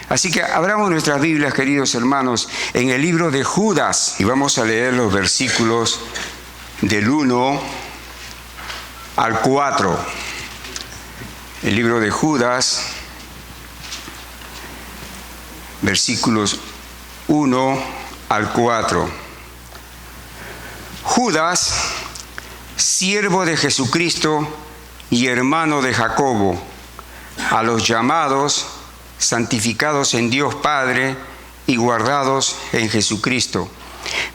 Así que abramos nuestras Biblias, queridos hermanos, en el libro de Judas y vamos a leer los versículos del 1 al 4. El libro de Judas, versículos 1 al 4. Judas, siervo de Jesucristo y hermano de Jacobo, a los llamados, santificados en Dios Padre y guardados en Jesucristo.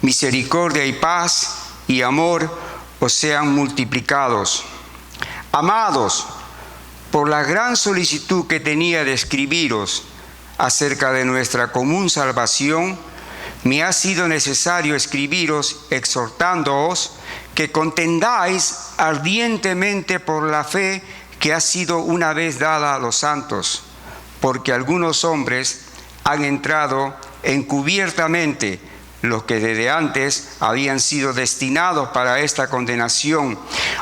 Misericordia y paz y amor os sean multiplicados. Amados, por la gran solicitud que tenía de escribiros acerca de nuestra común salvación, me ha sido necesario escribiros exhortándoos que contendáis ardientemente por la fe que ha sido una vez dada a los santos, porque algunos hombres han entrado encubiertamente, los que desde antes habían sido destinados para esta condenación,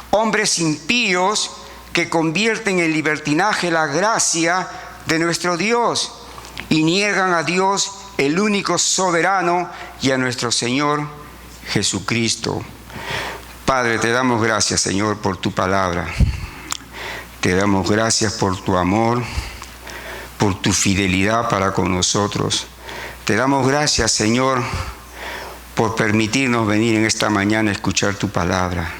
hombres impíos que convierten en libertinaje la gracia de nuestro Dios y niegan a Dios, el único soberano, y a nuestro Señor Jesucristo. Padre, te damos gracias, Señor, por tu palabra. Te damos gracias por tu amor, por tu fidelidad para con nosotros. Te damos gracias, Señor, por permitirnos venir en esta mañana a escuchar tu palabra.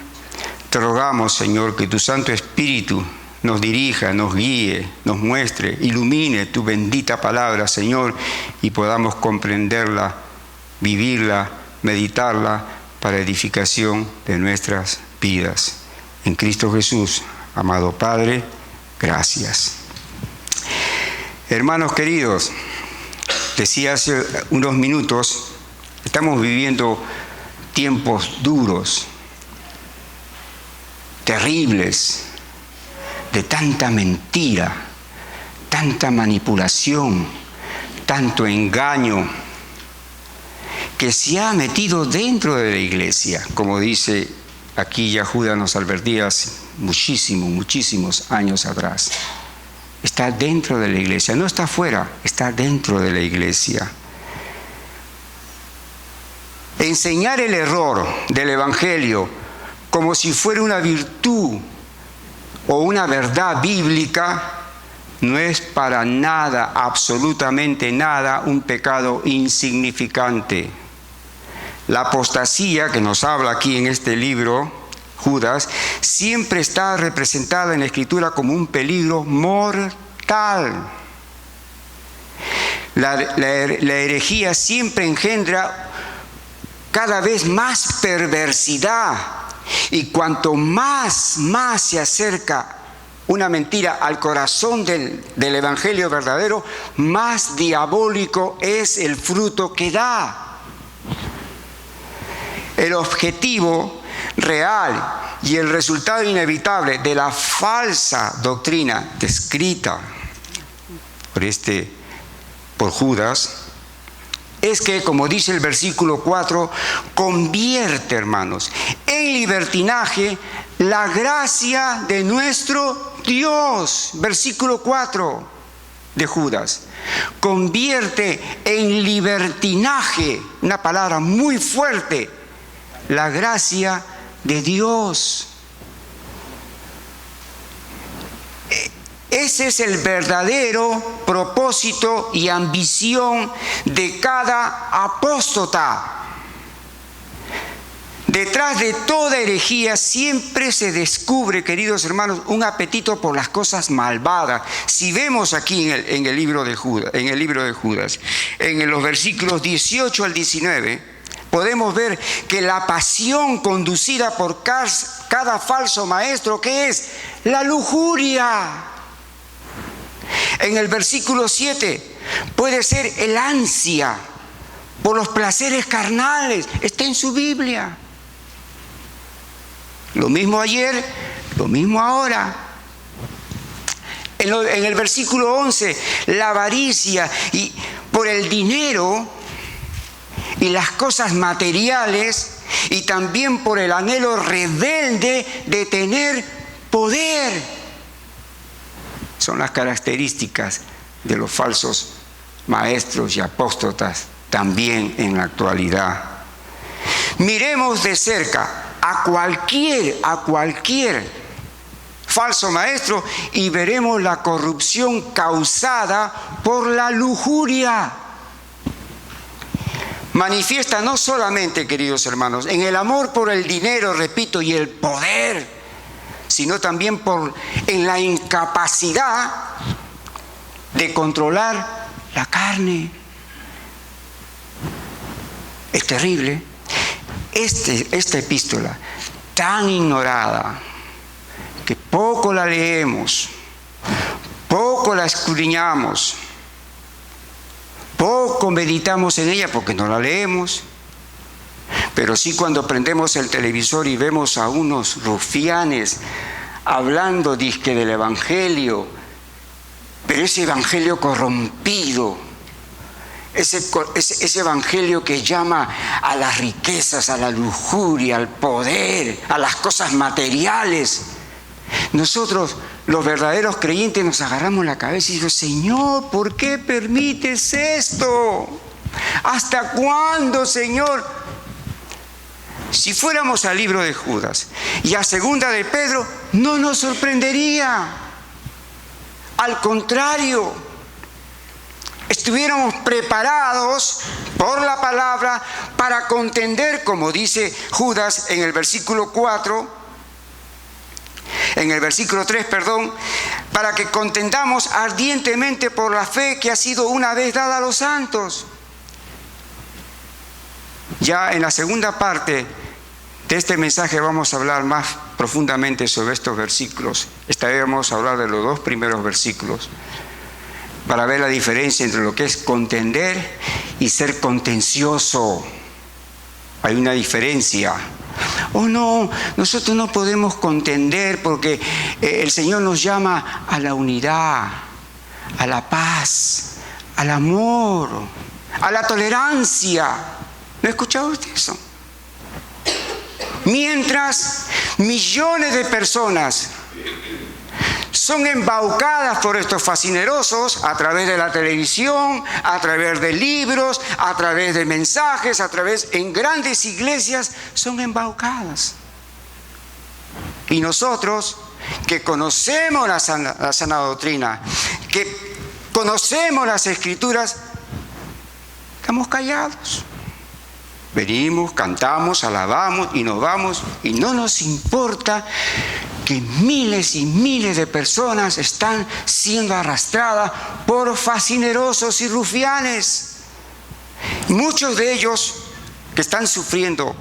Te rogamos, Señor, que tu Santo Espíritu nos dirija, nos guíe, nos muestre, ilumine tu bendita palabra, Señor, y podamos comprenderla, vivirla, meditarla para edificación de nuestras vidas. En Cristo Jesús, amado Padre, gracias. Hermanos queridos, decía hace unos minutos, estamos viviendo tiempos duros, terribles, de tanta mentira, tanta manipulación, tanto engaño, que se ha metido dentro de la iglesia, como dice aquí ya Judas nos advertía hace muchísimos años atrás. Está dentro de la iglesia, no está afuera, está dentro de la iglesia. Enseñar el error del Evangelio como si fuera una virtud o una verdad bíblica no es para nada, absolutamente nada, un pecado insignificante. La apostasía que nos habla aquí en este libro, Judas, siempre está representada en la Escritura como un peligro mortal. La herejía siempre engendra cada vez más perversidad, y cuanto más se acerca una mentira al corazón del Evangelio verdadero, más diabólico es el fruto que da. El objetivo real y el resultado inevitable de la falsa doctrina descrita por Judas es que, como dice el versículo 4, convierte, hermanos, en libertinaje la gracia de nuestro Dios. Versículo 4 de Judas. Convierte en libertinaje, una palabra muy fuerte, la gracia de Dios. Ese es el verdadero propósito y ambición de cada apóstata. Detrás de toda herejía siempre se descubre, queridos hermanos, un apetito por las cosas malvadas. Si vemos aquí en el libro de Judas, en los versículos 18 al 19, podemos ver que la pasión conducida por cada falso maestro, ¿qué es? La lujuria. En el versículo 7 puede ser el ansia por los placeres carnales. Está en su Biblia. Lo mismo ayer, lo mismo ahora. En el versículo 11, la avaricia y por el dinero y las cosas materiales, y también por el anhelo rebelde de tener poder. Son las características de los falsos maestros y apóstatas también en la actualidad. Miremos de cerca a cualquier falso maestro y veremos la corrupción causada por la lujuria. Manifiesta no solamente, queridos hermanos, en el amor por el dinero, repito, y el poder, sino también en la incapacidad de controlar la carne. Es terrible. Esta epístola, tan ignorada, que poco la leemos, poco la escudriñamos, poco meditamos en ella porque no la leemos, pero sí cuando prendemos el televisor y vemos a unos rufianes hablando dizque del Evangelio, pero ese Evangelio corrompido, ese Evangelio que llama a las riquezas, a la lujuria, al poder, a las cosas materiales. Nosotros, los verdaderos creyentes, nos agarramos la cabeza y decimos: Señor, ¿por qué permites esto? ¿Hasta cuándo, Señor? Si fuéramos al libro de Judas y a segunda de Pedro, no nos sorprendería. Al contrario, estuviéramos preparados por la palabra para contender, como dice Judas en el versículo 3, para que contendamos ardientemente por la fe que ha sido una vez dada a los santos. Ya en la segunda parte de este mensaje vamos a hablar más profundamente sobre estos versículos. Esta vez vamos a hablar de los 2 primeros versículos, para ver la diferencia entre lo que es contender y ser contencioso. Hay una diferencia. No, nosotros no podemos contender porque el Señor nos llama a la unidad, a la paz, al amor, a la tolerancia. ¿No ha escuchado usted eso? Mientras millones de personas son embaucadas por estos fascinerosos a través de la televisión, a través de libros, a través de mensajes, en grandes iglesias son embaucadas. Y nosotros, que conocemos la sana doctrina, que conocemos las Escrituras, estamos callados. Venimos, cantamos, alabamos y nos vamos, y no nos importa que miles y miles de personas están siendo arrastradas por fascinerosos y rufianes. Muchos de ellos que están sufriendo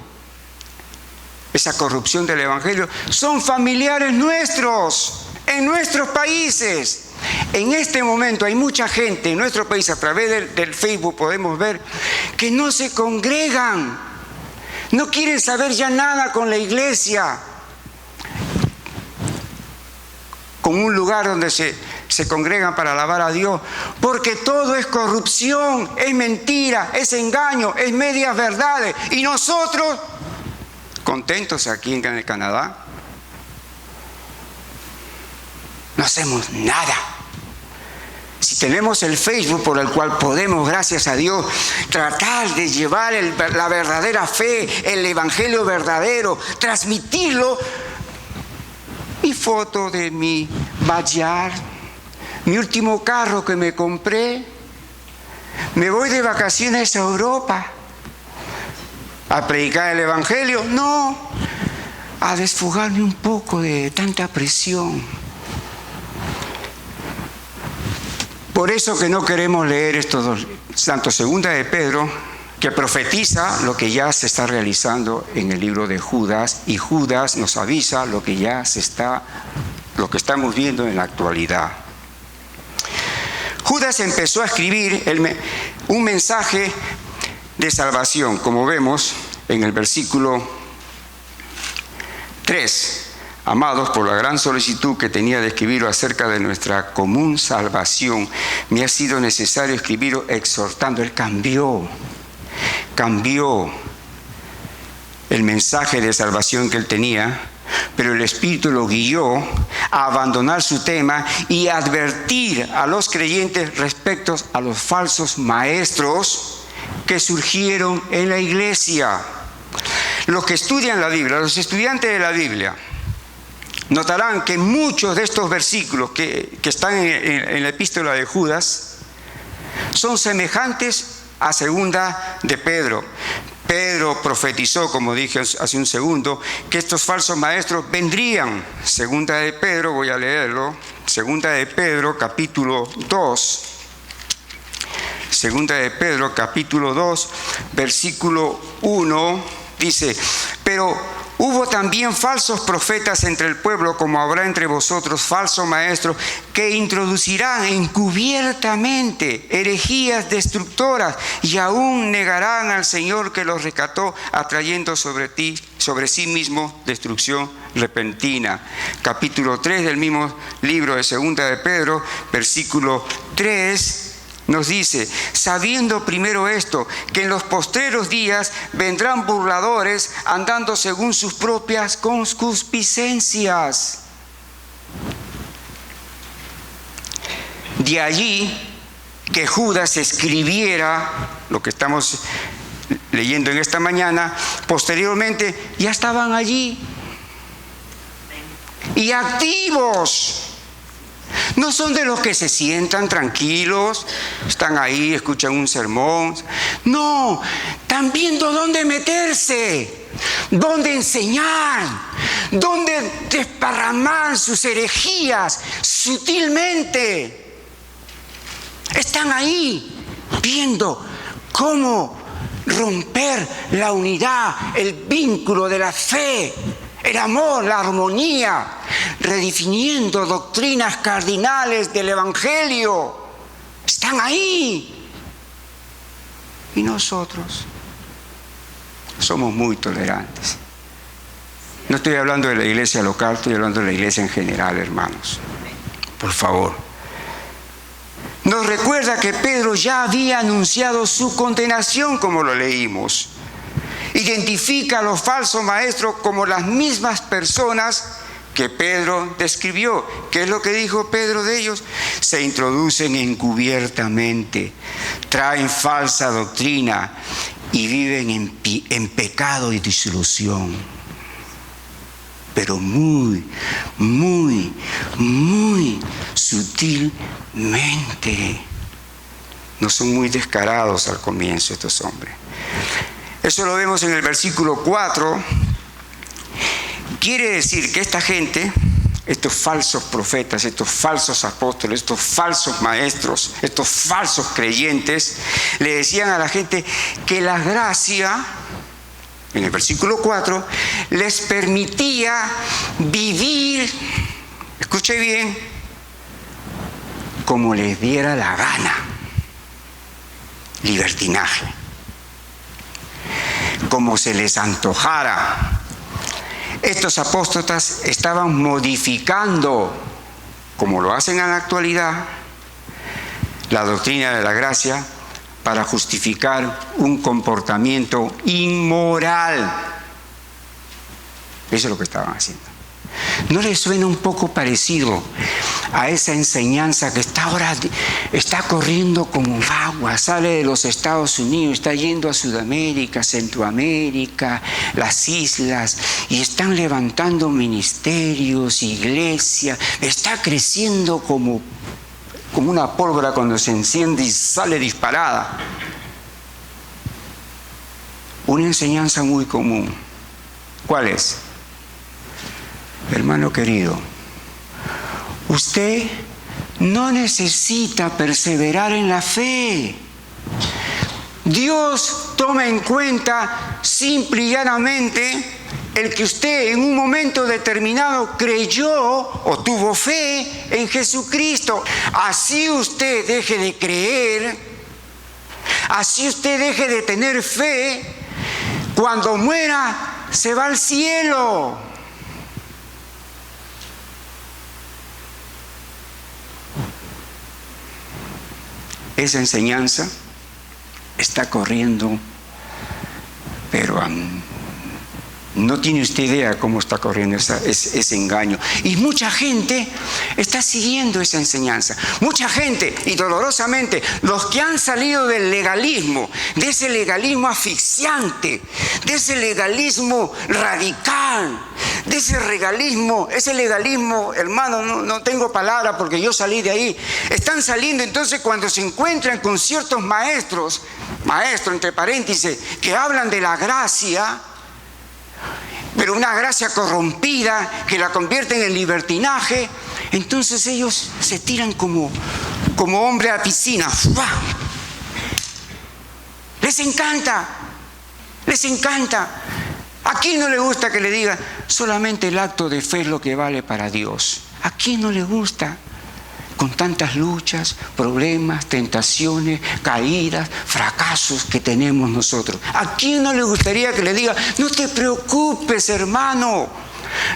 esa corrupción del Evangelio son familiares nuestros, en nuestros países. En este momento hay mucha gente en nuestro país, a través del Facebook podemos ver, que no se congregan, no quieren saber ya nada con la iglesia, con un lugar donde se congregan para alabar a Dios, porque todo es corrupción, es mentira, es engaño, es medias verdades. Y nosotros, contentos aquí en el Canadá, no hacemos nada. Si tenemos el Facebook por el cual podemos, gracias a Dios, tratar de llevar la verdadera fe, el Evangelio verdadero, transmitirlo. Mi foto de mi Backyard, mi último carro que me compré. Me voy de vacaciones a Europa a predicar el Evangelio. No, a desfogarme un poco de tanta presión. Por eso que no queremos leer estos 2, tanto segunda de Pedro, que profetiza lo que ya se está realizando en el libro de Judas, y Judas nos avisa lo que estamos viendo en la actualidad. Judas empezó a escribir un mensaje de salvación, como vemos en el versículo 3. Amados, por la gran solicitud que tenía de escribir acerca de nuestra común salvación, me ha sido necesario escribir exhortando. Él cambió el mensaje de salvación que él tenía pero el Espíritu lo guió a abandonar su tema y advertir a los creyentes respecto a los falsos maestros que surgieron en la iglesia. Los que estudian la Biblia, los estudiantes de la Biblia, notarán que muchos de estos versículos que están en la epístola de Judas son semejantes a segunda de Pedro. Pedro profetizó, como dije hace un segundo, que estos falsos maestros vendrían. Segunda de Pedro, voy a leerlo. Segunda de Pedro, capítulo 2. Segunda de Pedro, capítulo 2, versículo 1, dice: pero hubo también falsos profetas entre el pueblo, como habrá entre vosotros falsos maestros, que introducirán encubiertamente herejías destructoras y aún negarán al Señor que los rescató, atrayendo sobre sí mismo destrucción repentina. Capítulo 3 del mismo libro de Segunda de Pedro, versículo 3, nos dice: sabiendo primero esto, que en los postreros días vendrán burladores andando según sus propias concupiscencias. De allí que Judas escribiera lo que estamos leyendo en esta mañana. Posteriormente ya estaban allí y activos. No son de los que se sientan tranquilos, están ahí, escuchan un sermón. No, están viendo dónde meterse, dónde enseñar, dónde desparramar sus herejías sutilmente. Están ahí viendo cómo romper la unidad, el vínculo de la fe, el amor, la armonía, redefiniendo doctrinas cardinales del Evangelio. Están ahí. Y nosotros somos muy tolerantes. No estoy hablando de la iglesia local, estoy hablando de la iglesia en general, hermanos. Por favor. Nos recuerda que Pedro ya había anunciado su condenación, como lo leímos. Identifica a los falsos maestros como las mismas personas que Pedro describió. ¿Qué es lo que dijo Pedro de ellos? Se introducen encubiertamente, traen falsa doctrina y viven en pecado y disolución. Pero muy, muy, muy sutilmente. No son muy descarados al comienzo estos hombres. Eso lo vemos en el versículo 4. Quiere decir que esta gente, estos falsos profetas, estos falsos apóstoles, estos falsos maestros, estos falsos creyentes, le decían a la gente que la gracia, en el versículo 4, les permitía vivir, escuche bien, como les diera la gana. Libertinaje. Como se les antojara. Estos apóstatas estaban modificando, como lo hacen en la actualidad, la doctrina de la gracia para justificar un comportamiento inmoral. Eso es lo que estaban haciendo. ¿No les suena un poco parecido a esa enseñanza que está corriendo como agua? Sale de los Estados Unidos, está yendo a Sudamérica, Centroamérica, las islas, y están levantando ministerios, iglesias, está creciendo como una pólvora cuando se enciende y sale disparada. Una enseñanza muy común. ¿Cuál es? Hermano querido, usted no necesita perseverar en la fe. Dios toma en cuenta simple y llanamente el que usted en un momento determinado creyó o tuvo fe en Jesucristo. Así usted deje de creer, así usted deje de tener fe, cuando muera se va al cielo. Esa enseñanza está corriendo, pero a No tiene usted idea cómo está corriendo ese engaño. Y mucha gente está siguiendo esa enseñanza. Mucha gente, y dolorosamente, los que han salido del legalismo, de ese legalismo asfixiante, de ese legalismo radical, de ese legalismo, hermano, no tengo palabra porque yo salí de ahí. Están saliendo entonces cuando se encuentran con ciertos maestros entre paréntesis, que hablan de la gracia, pero una gracia corrompida que la convierten en libertinaje, entonces ellos se tiran como hombre a la piscina. ¡Fua! Les encanta. ¿A quién no le gusta que le digan solamente el acto de fe es lo que vale para Dios? ¿A quién no le gusta? Con tantas luchas, problemas, tentaciones, caídas, fracasos que tenemos nosotros. ¿A quién no le gustaría que le diga, no te preocupes, hermano?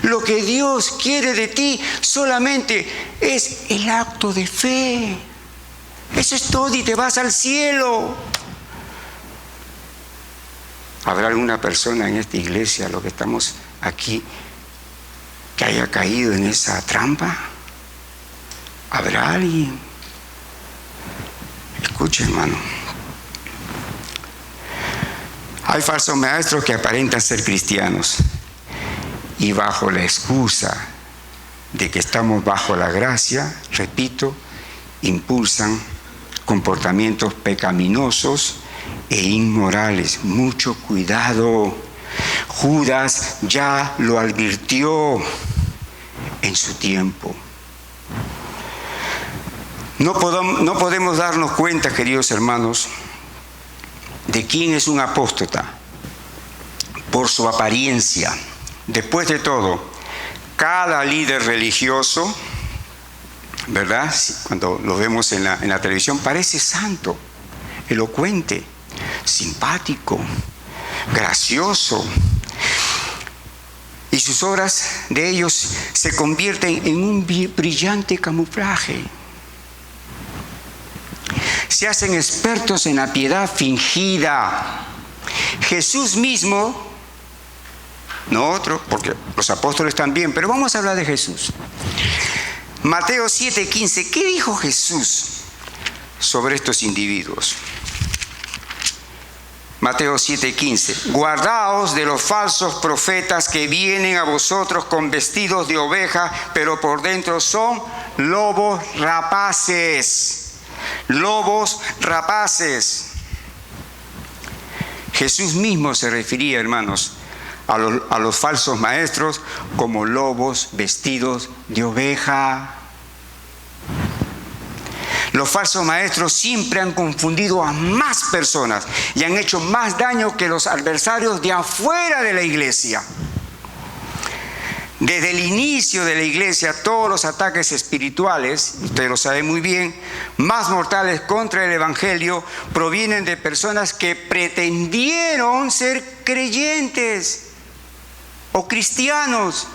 Lo que Dios quiere de ti solamente es el acto de fe. Eso es todo y te vas al cielo. ¿Habrá alguna persona en esta iglesia, los que estamos aquí, que haya caído en esa trampa? ¿Habrá alguien? Escuche, hermano. Hay falsos maestros que aparentan ser cristianos y bajo la excusa de que estamos bajo la gracia, repito, impulsan comportamientos pecaminosos e inmorales. Mucho cuidado. Judas ya lo advirtió en su tiempo. No podemos darnos cuenta, queridos hermanos, de quién es un apóstata por su apariencia. Después de todo, cada líder religioso, ¿verdad?, cuando lo vemos en la televisión, parece santo, elocuente, simpático, gracioso. Y sus obras de ellos se convierten en un brillante camuflaje. Se hacen expertos en la piedad fingida. Jesús mismo, no otro, porque los apóstoles también, pero vamos a hablar de Jesús. Mateo 7:15, ¿qué dijo Jesús sobre estos individuos? Mateo 7:15, guardaos de los falsos profetas que vienen a vosotros con vestidos de oveja, pero por dentro son lobos rapaces. Lobos rapaces. Jesús mismo se refería, hermanos, a los falsos maestros como lobos vestidos de oveja. Los falsos maestros siempre han confundido a más personas y han hecho más daño que los adversarios de afuera de la iglesia. Desde el inicio de la iglesia, todos los ataques espirituales, usted lo sabe muy bien, más mortales contra el evangelio, provienen de personas que pretendieron ser creyentes o cristianos,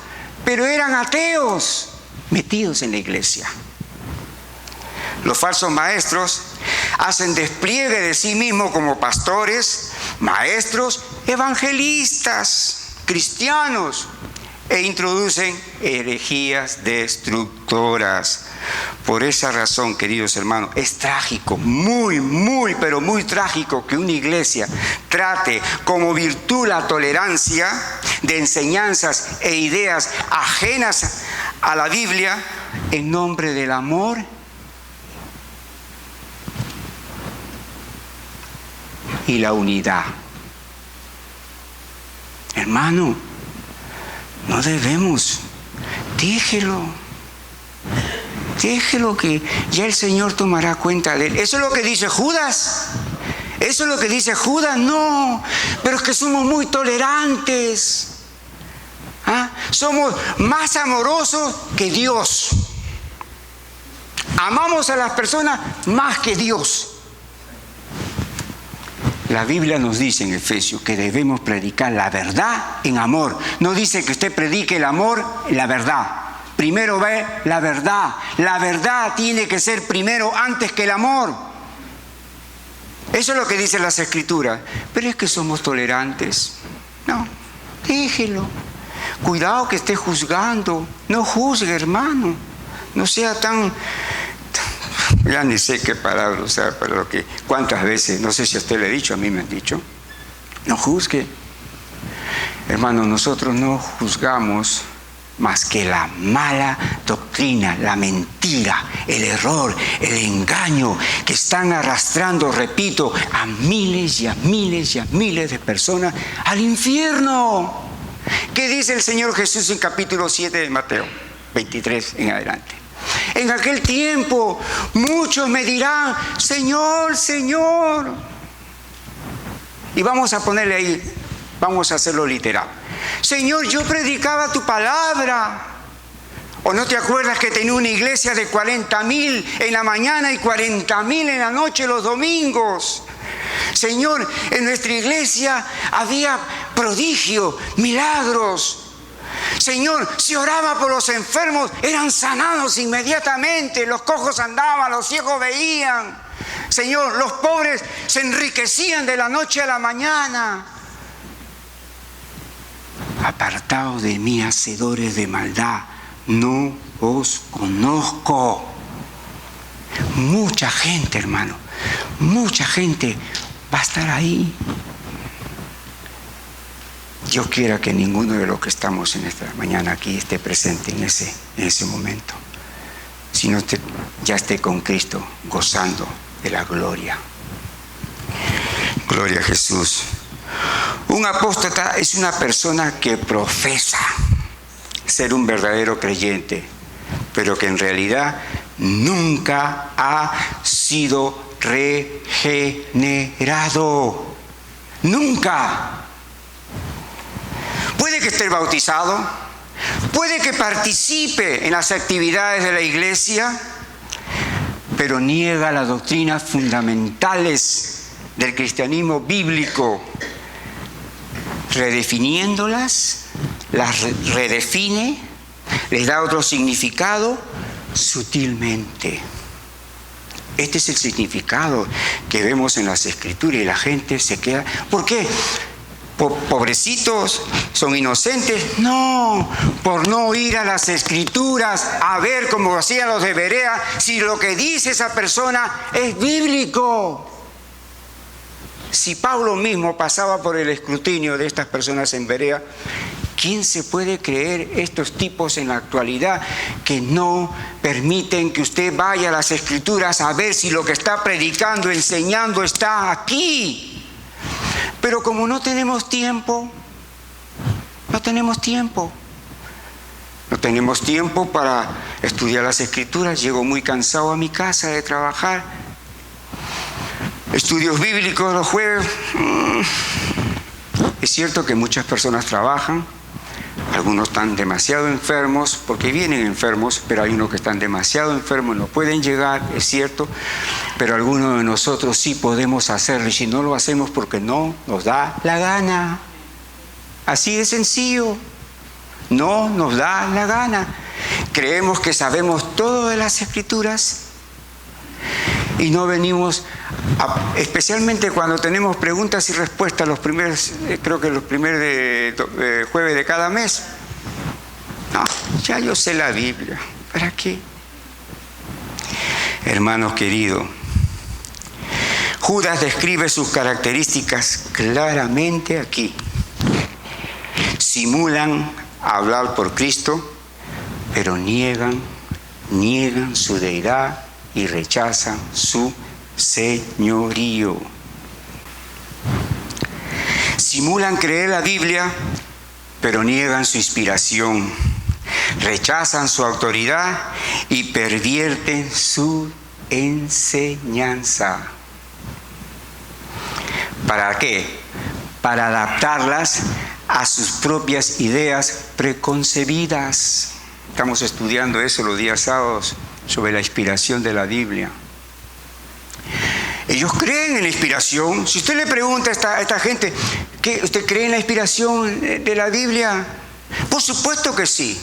pero eran ateos metidos en la iglesia. Los falsos maestros hacen despliegue de sí mismos como pastores, maestros, evangelistas, cristianos, e introducen herejías destructoras. Por esa razón, queridos hermanos, es trágico, muy, pero muy trágico que una iglesia trate como virtud la tolerancia de enseñanzas e ideas ajenas a la Biblia en nombre del amor y la unidad. Hermano, no debemos. Déjelo que ya el Señor tomará cuenta de él. ¿Eso es lo que dice Judas? ¿Eso es lo que dice Judas? No, pero es que somos muy tolerantes. Somos más amorosos que Dios. Amamos a las personas más que Dios. La Biblia nos dice en Efesios que debemos predicar la verdad en amor. No dice que usted predique el amor en la verdad. Primero ve la verdad. La verdad tiene que ser primero antes que el amor. Eso es lo que dicen las Escrituras. Pero es que somos tolerantes. No. déjelo. Cuidado que esté juzgando. No juzgue, hermano. No sea tan... Ya ni sé qué palabra usar, pero cuántas veces, no sé si a usted le he dicho, a mí me han dicho, no juzgue. Hermano, nosotros no juzgamos más que la mala doctrina, la mentira, el error, el engaño que están arrastrando, repito, a miles y a miles y a miles de personas al infierno. ¿Qué dice el Señor Jesús en capítulo 7 de Mateo 23 en adelante? En aquel tiempo muchos me dirán, Señor, Señor. Y vamos a ponerle ahí, vamos a hacerlo literal. Señor, yo predicaba tu palabra. ¿O no te acuerdas que tenía una iglesia de 40,000 en la mañana y 40,000 en la noche los domingos? Señor, en nuestra iglesia había prodigio, milagros. Señor, si oraba por los enfermos, eran sanados inmediatamente. Los cojos andaban, los ciegos veían. Señor, los pobres se enriquecían de la noche a la mañana. Apartaos de mí, hacedores de maldad, no os conozco. Mucha gente, hermano, mucha gente va a estar ahí. Dios quiera que ninguno de los que estamos en esta mañana aquí esté presente en ese momento, sino ya esté con Cristo gozando de la gloria. Gloria a Jesús. Un apóstata es una persona que profesa ser un verdadero creyente, pero que en realidad nunca ha sido regenerado. Nunca. Puede que esté bautizado, puede que participe en las actividades de la iglesia, pero niega las doctrinas fundamentales del cristianismo bíblico, redefiniéndolas, las redefine, les da otro significado sutilmente. Este es el significado que vemos en las Escrituras y la gente se queda. ¿Por qué? ¿Pobrecitos? ¿Son inocentes? No, por no ir a las Escrituras a ver cómo hacían los de Berea, si lo que dice esa persona es bíblico. Si Pablo mismo pasaba por el escrutinio de estas personas en Berea, ¿quién se puede creer estos tipos en la actualidad que no permiten que usted vaya a las Escrituras a ver si lo que está predicando, enseñando está aquí? Pero como no tenemos tiempo para estudiar las Escrituras, llego muy cansado a mi casa de trabajar. Estudios bíblicos los jueves. Es cierto que muchas personas trabajan, algunos están demasiado enfermos, porque vienen enfermos, pero hay unos que están demasiado enfermos, no pueden llegar, es cierto, pero algunos de nosotros sí podemos hacerlo, y si no lo hacemos porque no nos da la gana. Así de sencillo, no nos da la gana. Creemos que sabemos todo de las Escrituras y no venimos, especialmente cuando tenemos preguntas y respuestas los primeros jueves de cada mes. No, ya yo sé la Biblia, ¿para qué? Hermanos queridos, Judas describe sus características claramente aquí. Simulan hablar por Cristo, pero niegan su deidad y rechazan su señorío. Simulan creer la Biblia, pero niegan su inspiración, rechazan su autoridad y pervierten su enseñanza. ¿Para qué? Para adaptarlas a sus propias ideas preconcebidas. Estamos estudiando eso los días sábados sobre la inspiración de la Biblia. Ellos creen en la inspiración. Si usted le pregunta a esta gente, ¿usted cree en la inspiración de la Biblia? Por supuesto que sí.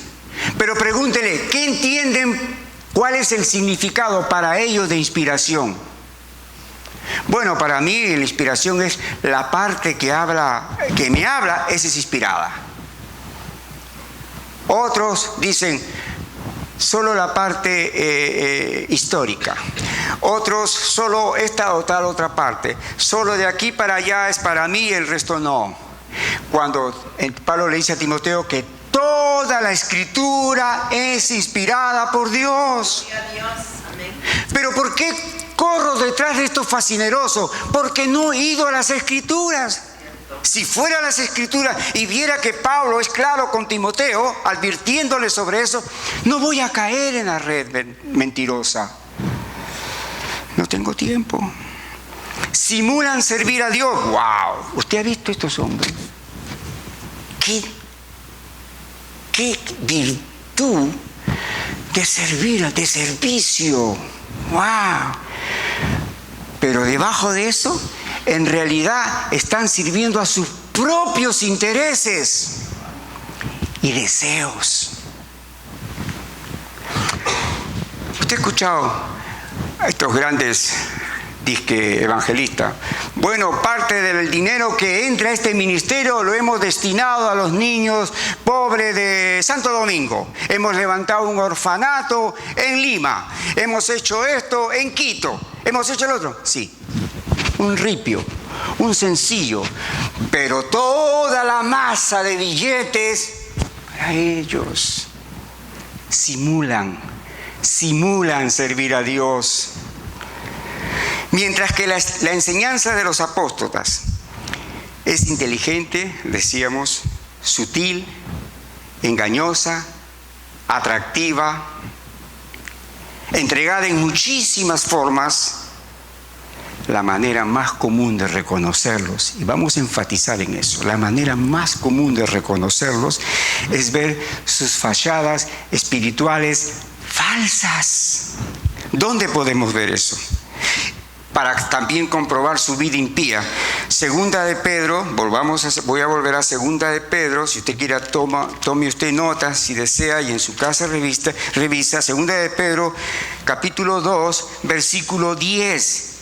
Pero pregúntele, ¿qué entienden? ¿Cuál es el significado para ellos de inspiración? Bueno, para mí la inspiración es la parte que me habla, esa es inspirada. Otros dicen solo la parte histórica. Otros solo esta o tal otra parte. Solo de aquí para allá es para mí, el resto no. Cuando Pablo le dice a Timoteo que toda la Escritura es inspirada por Dios. Pero ¿por qué corro detrás de esto fascineroso? Porque no he ido a las Escrituras. Si fuera a las Escrituras y viera que Pablo es claro con Timoteo, advirtiéndole sobre eso, no voy a caer en la red mentirosa. No tengo tiempo. Simulan servir a Dios. ¡Wow! ¿Usted ha visto estos hombres? ¡Qué virtud de servir, de servicio! ¡Wow! Pero debajo de eso, en realidad están sirviendo a sus propios intereses y deseos. ¿Usted ha escuchado a estos grandes disque evangelistas? Bueno, parte del dinero que entra a este ministerio lo hemos destinado a los niños pobres de Santo Domingo. Hemos levantado un orfanato en Lima. Hemos hecho esto en Quito. ¿Hemos hecho el otro? Sí. Un ripio, un sencillo, pero toda la masa de billetes para ellos. Simulan servir a Dios. Mientras que la enseñanza de los apóstoles es inteligente, decíamos, sutil, engañosa, atractiva, entregada en muchísimas formas, la manera más común de reconocerlos, y vamos a enfatizar en eso, la manera más común de reconocerlos es ver sus fachadas espirituales falsas. ¿Dónde podemos ver eso? Para también comprobar su vida impía. Segunda de Pedro, voy a volver a Segunda de Pedro, si usted quiera tome usted notas, si desea, y en su casa revisa Segunda de Pedro, capítulo 2, versículo 10.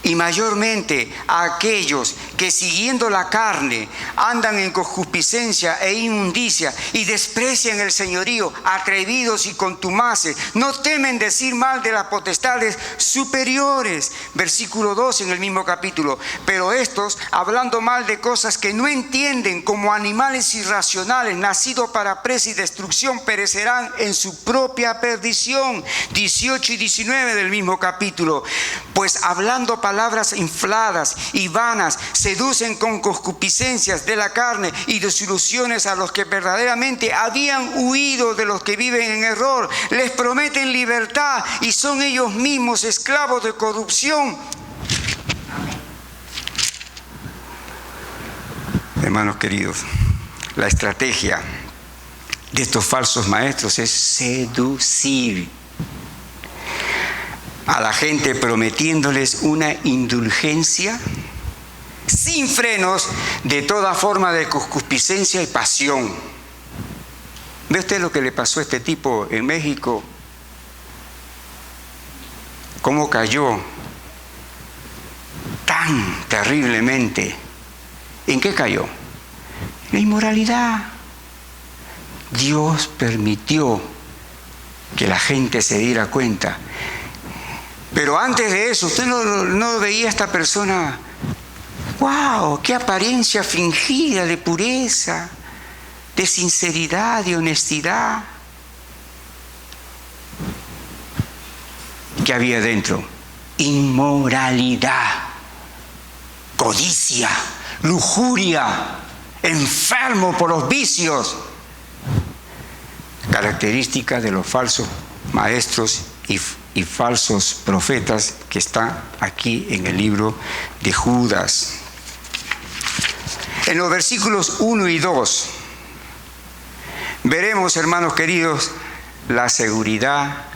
Y mayormente a aquellos que siguiendo la carne andan en concupiscencia e inmundicia y desprecian el señorío, atrevidos y contumaces, no temen decir mal de las potestades superiores. Versículo 2 en el mismo capítulo. Pero estos, hablando mal de cosas que no entienden, como animales irracionales, nacidos para presa y destrucción, perecerán en su propia perdición. 18 y 19 del mismo capítulo. Pues hablando palabras infladas y vanas, seducen con concupiscencias de la carne y desilusiones a los que verdaderamente habían huido de los que viven en error. Les prometen libertad y son ellos mismos esclavos de corrupción. Hermanos queridos, la estrategia de estos falsos maestros es seducir a la gente, prometiéndoles una indulgencia sin frenos de toda forma de concupiscencia y pasión. ¿Ve usted lo que le pasó a este tipo en México? ¿Cómo cayó tan terriblemente? ¿En qué cayó? En la inmoralidad. Dios permitió que la gente se diera cuenta. Pero antes de eso, usted no veía a esta persona. ¡Wow! ¡Qué apariencia fingida de pureza, de sinceridad, de honestidad! ¿Qué había dentro? Inmoralidad, codicia, lujuria, enfermo por los vicios. Característica de los falsos maestros y falsos profetas que están aquí en el libro de Judas. En los versículos 1 y 2 veremos, hermanos queridos, la seguridad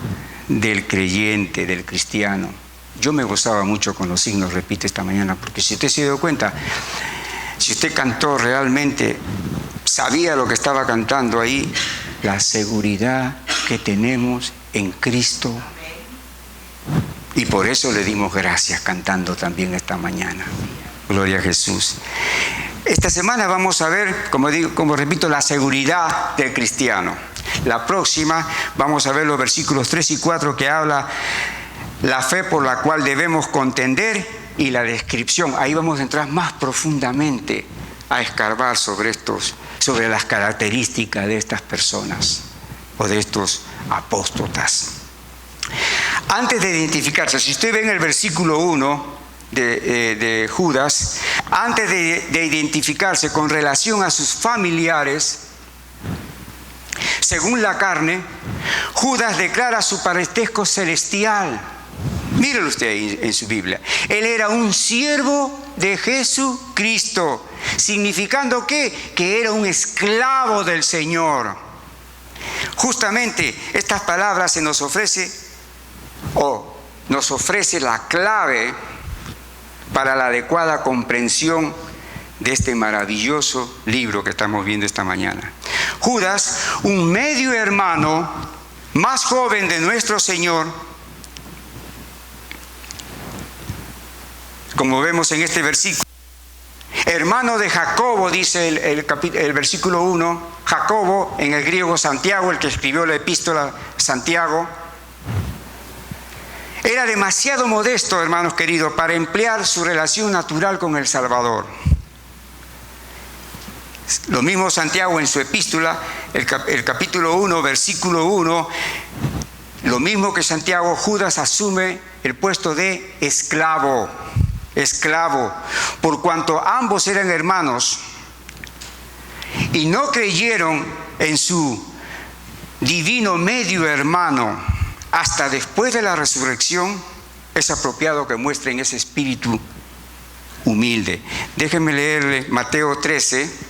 del creyente, del cristiano. Yo me gozaba mucho con los signos, repito, esta mañana, porque si usted se dio cuenta, si usted cantó realmente, sabía lo que estaba cantando ahí, la seguridad que tenemos en Cristo. Y por eso le dimos gracias cantando también esta mañana. Gloria a Jesús. Esta semana vamos a ver, como repito, la seguridad del cristiano. La próxima vamos a ver los versículos 3 y 4 que habla la fe por la cual debemos contender y la descripción. Ahí vamos a entrar más profundamente a escarbar sobre las características de estas personas o de estos apóstatas. Antes de identificarse, si usted ve en el versículo 1 de Judas, antes de identificarse con relación a sus familiares, según la carne, Judas declara su parentesco celestial. Mírelo usted ahí en su Biblia. Él era un siervo de Jesucristo, significando ¿qué? Que era un esclavo del Señor. Justamente estas palabras nos ofrece la clave para la adecuada comprensión de este maravilloso libro que estamos viendo esta mañana. Judas, un medio hermano más joven de nuestro Señor, como vemos en este versículo, hermano de Jacobo, dice el versículo 1, Jacobo, en el griego Santiago, el que escribió la epístola Santiago, era demasiado modesto, hermanos queridos, para emplear su relación natural con el Salvador. Lo mismo Santiago en su epístola, el capítulo 1, versículo 1, lo mismo que Santiago, Judas asume el puesto de esclavo, por cuanto ambos eran hermanos y no creyeron en su divino medio hermano hasta después de la resurrección. Es apropiado que muestren ese espíritu humilde. Déjenme leerle Mateo 13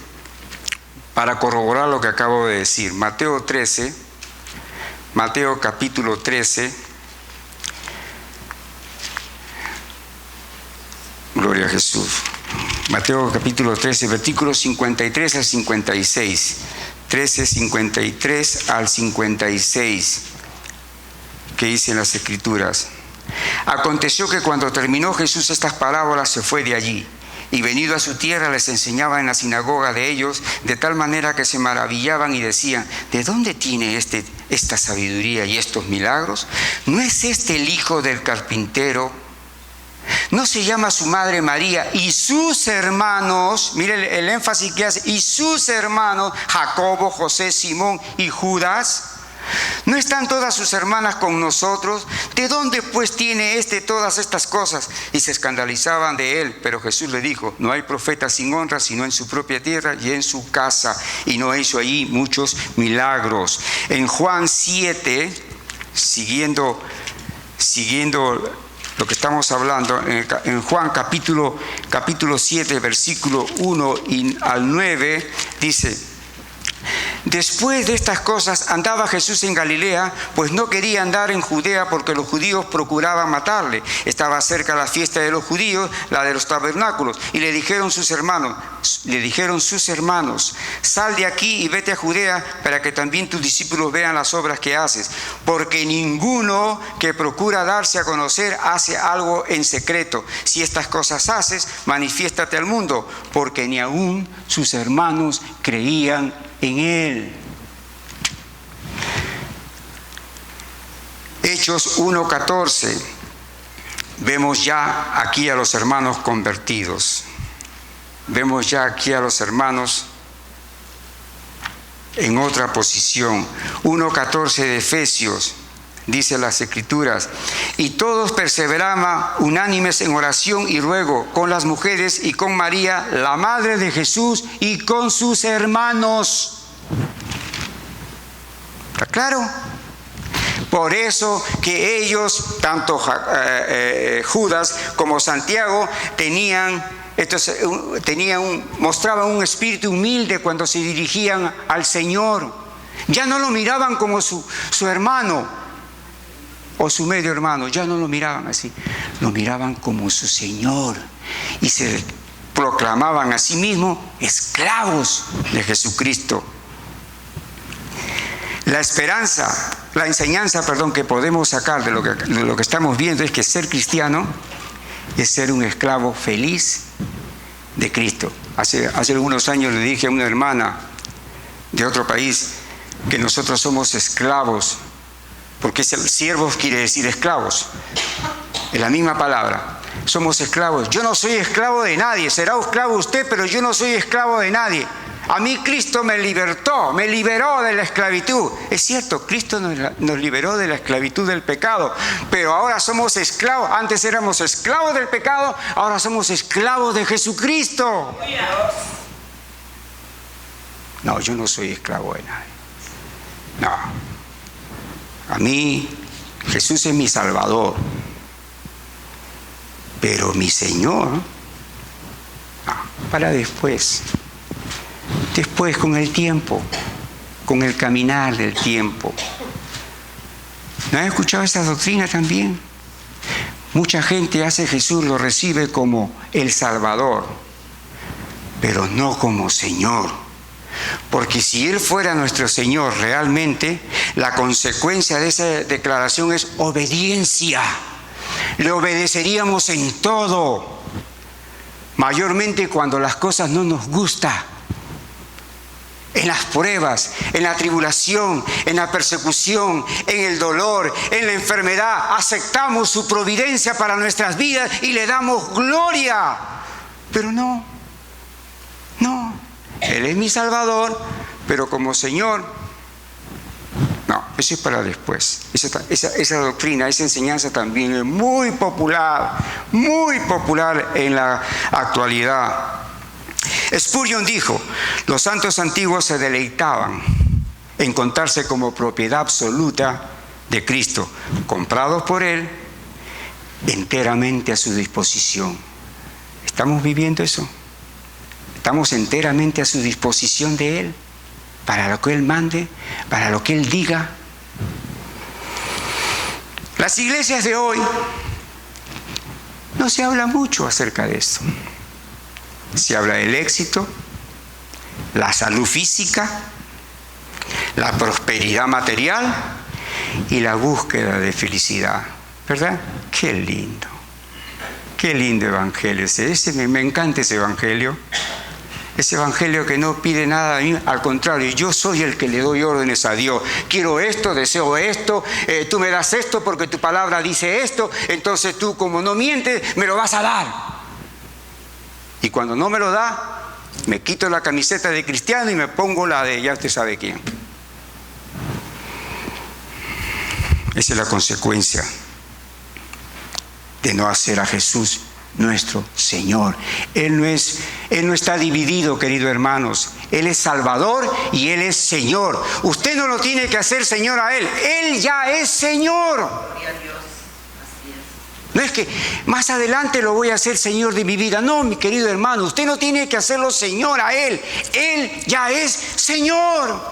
para corroborar lo que acabo de decir. Mateo capítulo 13. Gloria a Jesús. Mateo capítulo 13, versículos 53 al 56. 13, 53 al 56. Que dicen las Escrituras. Aconteció que cuando terminó Jesús estas parábolas se fue de allí, y venido a su tierra les enseñaba en la sinagoga de ellos, de tal manera que se maravillaban y decían: ¿de dónde tiene esta sabiduría y estos milagros? ¿No es este el hijo del carpintero? ¿No se llama su madre María y sus hermanos? Mire el énfasis que hace: y sus hermanos Jacobo, José, Simón y Judas. ¿No están todas sus hermanas con nosotros? ¿De dónde pues tiene todas estas cosas? Y se escandalizaban de él. Pero Jesús le dijo: no hay profeta sin honra sino en su propia tierra y en su casa. Y no hizo allí muchos milagros. En Juan 7, siguiendo lo que estamos hablando, en Juan capítulo 7, versículo 1 al 9, dice: después de estas cosas andaba Jesús en Galilea, pues no quería andar en Judea porque los judíos procuraban matarle. Estaba cerca la fiesta de los judíos, la de los tabernáculos, y le dijeron sus hermanos, sal de aquí y vete a Judea para que también tus discípulos vean las obras que haces, porque ninguno que procura darse a conocer hace algo en secreto. Si estas cosas haces, manifiéstate al mundo, porque ni aún sus hermanos creían en él. Hechos 1:14. Vemos ya aquí a los hermanos convertidos. Vemos ya aquí a los hermanos en otra posición. 1:14 de Efesios. Dice las Escrituras: y todos perseveraban unánimes en oración y ruego con las mujeres y con María, la madre de Jesús, y con sus hermanos. ¿Está claro? Por eso que ellos, tanto Judas como Santiago, mostraban un espíritu humilde cuando se dirigían al Señor. Ya no lo miraban como su hermano o su medio hermano, ya no lo miraban así, lo miraban como su Señor, y se proclamaban a sí mismos esclavos de Jesucristo. La enseñanza que podemos sacar de lo que estamos viendo es que ser cristiano es ser un esclavo feliz de Cristo. Hace algunos años le dije a una hermana de otro país: que nosotros somos esclavos, porque siervos quiere decir esclavos, es la misma palabra. Somos esclavos. Yo no soy esclavo de nadie, será esclavo usted, pero yo no soy esclavo de nadie. A mí Cristo me libertó, me liberó de la esclavitud. Es cierto, Cristo nos liberó de la esclavitud del pecado, pero ahora somos esclavos. Antes éramos esclavos del pecado, ahora somos esclavos de Jesucristo. No, yo no soy esclavo de nadie. No. A mí, Jesús es mi Salvador. Pero mi Señor, no, para después. Después, con el tiempo, con el caminar del tiempo. ¿No has escuchado esta doctrina también? Mucha gente hace Jesús, lo recibe como el Salvador, pero no como Señor. Porque si Él fuera nuestro Señor realmente, la consecuencia de esa declaración es obediencia. Le obedeceríamos en todo, mayormente cuando las cosas no nos gustan. En las pruebas, en la tribulación, en la persecución, en el dolor, en la enfermedad, aceptamos su providencia para nuestras vidas y le damos gloria. Pero no, Él es mi Salvador, pero como Señor, no, eso es para después. Esa doctrina, esa enseñanza también es muy popular en la actualidad. Spurgeon dijo, los santos antiguos se deleitaban en contarse como propiedad absoluta de Cristo, comprados por Él, enteramente a su disposición. ¿Estamos viviendo eso? ¿Estamos enteramente a su disposición de Él? Para lo que Él mande, para lo que Él diga. Las iglesias de hoy no se habla mucho acerca de esto. Se habla del éxito, la salud física, la prosperidad material y la búsqueda de felicidad. ¿Verdad? Qué lindo evangelio ese. Me encanta ese evangelio. Ese evangelio que no pide nada a mí, al contrario, yo soy el que le doy órdenes a Dios. Quiero esto, deseo esto, tú me das esto porque tu palabra dice esto, entonces tú, como no mientes, me lo vas a dar. Y cuando no me lo da, me quito la camiseta de cristiano y me pongo la de ya usted sabe quién. Esa es la consecuencia de no hacer a Jesús nuestro Señor. Él no está dividido, queridos hermanos. Él es Salvador y Él es Señor. Usted no lo tiene que hacer Señor a Él. Él ya es Señor. No es que más adelante lo voy a hacer Señor de mi vida. No, mi querido hermano, usted no tiene que hacerlo Señor a Él. Él ya es Señor.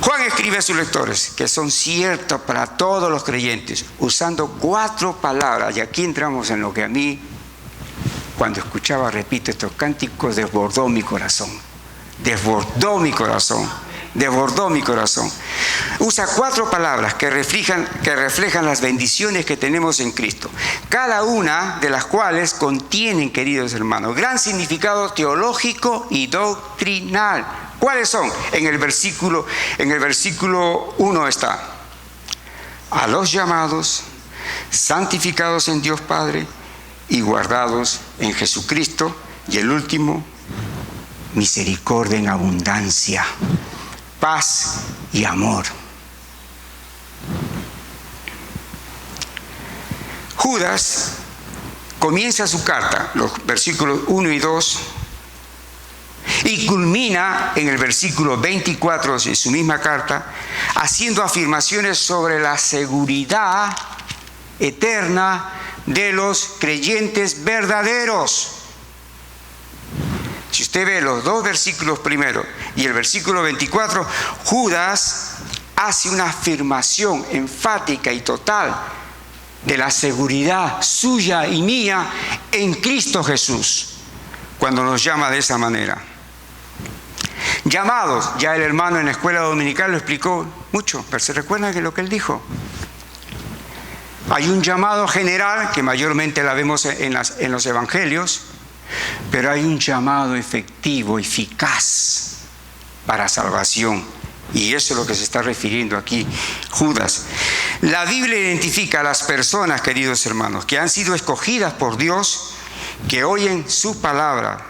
Juan escribe a sus lectores, que son ciertos para todos los creyentes, usando 4 palabras. Y aquí entramos en lo que a mí, cuando escuchaba, repito, estos cánticos, desbordó mi corazón. Desbordó mi corazón. Usa 4 palabras que reflejan las bendiciones que tenemos en Cristo, cada una de las cuales contienen, queridos hermanos, gran significado teológico y doctrinal. ¿Cuáles son? En el versículo 1 está: a los llamados, santificados en Dios Padre y guardados en Jesucristo. Y el último, misericordia en abundancia, paz y amor. Judas comienza su carta, los versículos 1 y 2, y culmina en el versículo 24 de su misma carta, haciendo afirmaciones sobre la seguridad eterna de los creyentes verdaderos. Si usted ve los 2 versículos primero y el versículo 24, Judas hace una afirmación enfática y total de la seguridad suya y mía en Cristo Jesús, cuando nos llama de esa manera. Llamados, ya el hermano en la escuela dominical lo explicó mucho, pero ¿se recuerdan de lo que él dijo? Hay un llamado general, que mayormente la vemos en los evangelios, pero hay un llamado efectivo, eficaz, para salvación. Y eso es lo que se está refiriendo aquí Judas. La Biblia identifica a las personas, queridos hermanos, que han sido escogidas por Dios, que oyen su palabra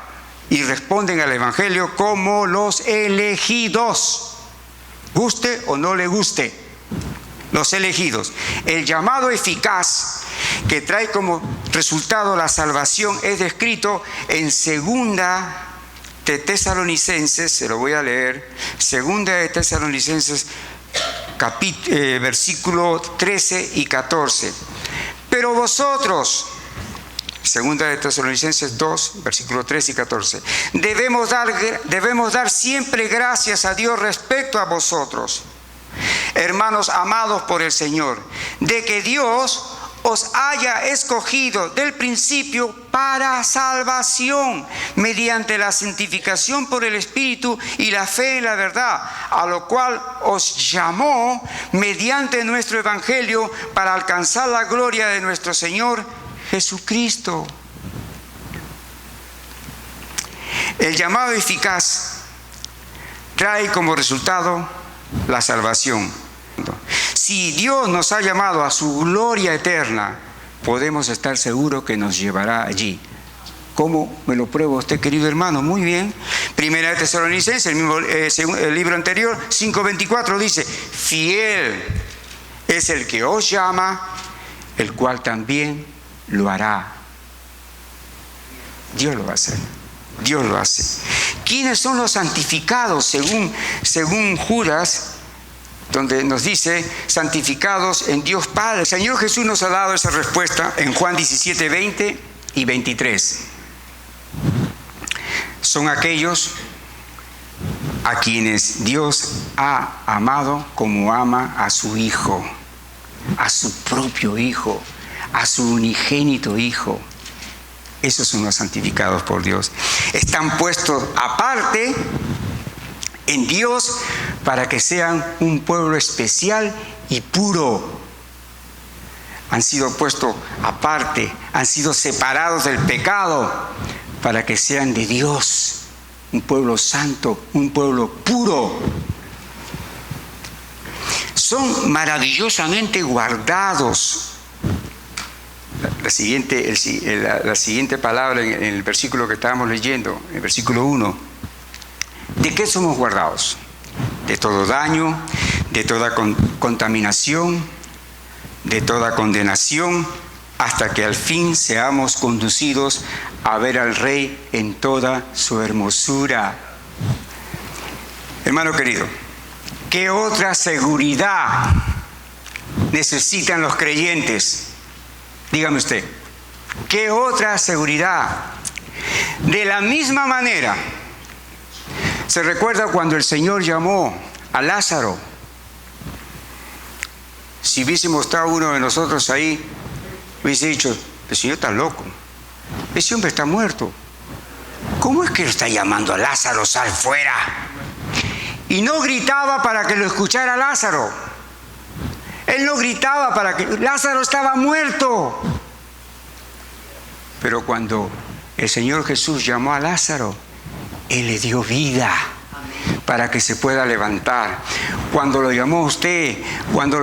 y responden al Evangelio como los elegidos, guste o no le guste, los elegidos. El llamado eficaz que trae como resultado la salvación es descrito en Segunda de Tesalonicenses, se lo voy a leer, Segunda de Tesalonicenses, versículo 13 y 14. Pero vosotros, Segunda de Tesalonicenses 2, versículo 13 y 14, debemos dar siempre gracias a Dios respecto a vosotros, hermanos amados por el Señor, de que Dios os haya escogido del principio para salvación, mediante la santificación por el Espíritu y la fe en la verdad, a lo cual os llamó mediante nuestro Evangelio para alcanzar la gloria de nuestro Señor Jesucristo. El llamado eficaz trae como resultado la salvación. Si Dios nos ha llamado a su gloria eterna, podemos estar seguros que nos llevará allí. ¿Cómo me lo prueba usted, querido hermano? Muy bien. Primera de Tesalonicenses, el libro anterior, 5:24 dice: fiel es el que os llama, el cual también lo hará. Dios lo va a hacer. Dios lo hace. ¿Quiénes son los santificados según Judas? Donde nos dice santificados en Dios Padre. El Señor Jesús nos ha dado esa respuesta en Juan 17, 20 y 23. Son aquellos a quienes Dios ha amado como ama a su Hijo, a su propio Hijo, a su unigénito Hijo. Esos son los santificados por Dios. Están puestos aparte en Dios para que sean un pueblo especial y puro. Han sido puestos aparte, han sido separados del pecado para que sean de Dios, un pueblo santo, un pueblo puro. Son maravillosamente guardados. La siguiente palabra en el versículo que estábamos leyendo, el versículo 1. ¿De qué somos guardados? De todo daño, de toda contaminación, de toda condenación, hasta que al fin seamos conducidos a ver al Rey en toda su hermosura. Hermano querido, ¿qué otra seguridad necesitan los creyentes? Dígame usted, ¿qué otra seguridad? De la misma manera, ¿se recuerda cuando el Señor llamó a Lázaro? Si hubiésemos estado uno de nosotros ahí, hubiese dicho: el Señor está loco, ese hombre está muerto. ¿Cómo es que lo está llamando a Lázaro? ¡Sal fuera! Y no gritaba para que lo escuchara Lázaro. Él no gritaba para que... Lázaro estaba muerto. Pero cuando el Señor Jesús llamó a Lázaro, Él le dio vida para que se pueda levantar. Cuando lo llamó a usted, cuando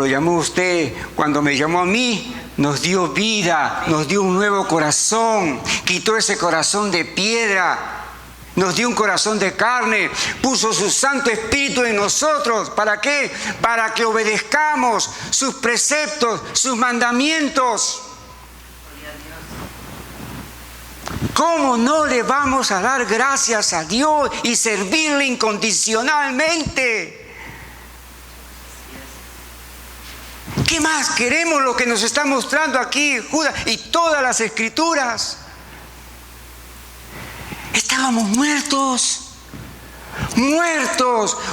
me llamó a mí, nos dio vida, nos dio un nuevo corazón, quitó ese corazón de piedra, nos dio un corazón de carne, puso su Santo Espíritu en nosotros. ¿Para qué? Para que obedezcamos sus preceptos, sus mandamientos. ¿Cómo no le vamos a dar gracias a Dios y servirle incondicionalmente? ¿Qué más queremos? Lo que nos está mostrando aquí Judas y todas las Escrituras. Estábamos muertos.